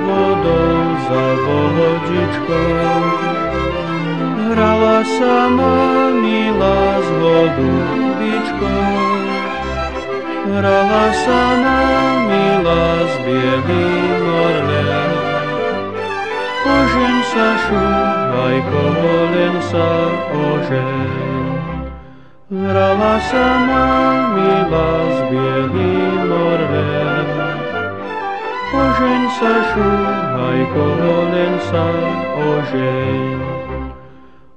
vodou za vodičkou. Hrala sa milá s holubičkou. Hrala sa milá s bielým orlem. Ožeň sa šuhajko, len sa ožeň. Hrala sa milá s bielým orlem. Ožeň sa šuhajko, len sa ožeň.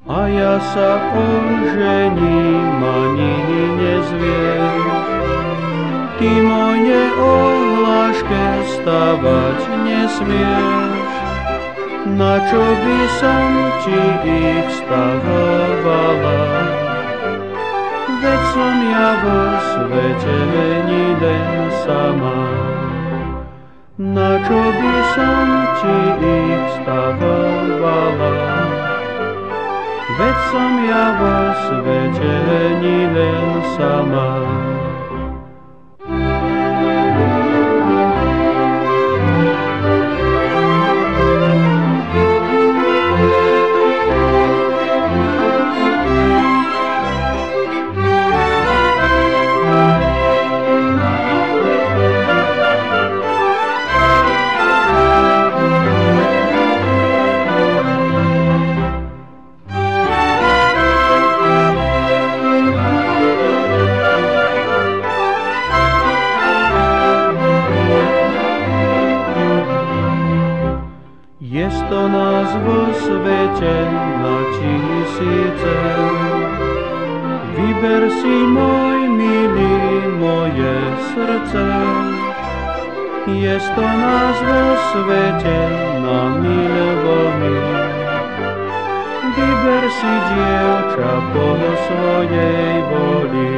A ja sa ožením ani nezviem. Ty moje ohláške stávať nesmieš. Na čo by som ti ich stavovala? Veď som ja vo svete ni len sama. Na čo by som ti ich stavovala? Veď som ja vo svete ni len sama. Jest to nás vo svete na tisíce. Vyber si, môj milý, moje srdce. Jest to nás vo svete na milióny. Vyber si, dievča, podľa svojej voli.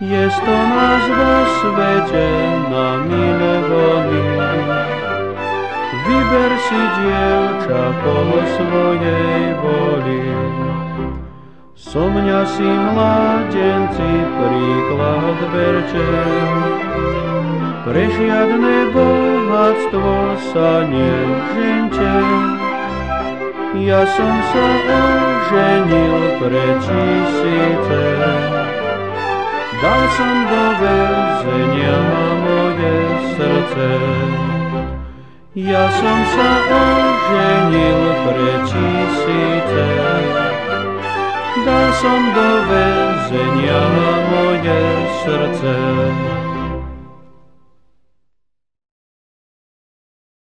Jest to nás vo svete na milióny. Vyber si, dievča, podľa svojej voli. So mňa si, mládenci, príklad berte. Pre žiadne bohatstvo sa nežente. Ja som sa oženil pre tisíce. Dal som do väzenia moje srdce. Ja som sa oženil pre tisíce. Dal som do väzenia moje srdce.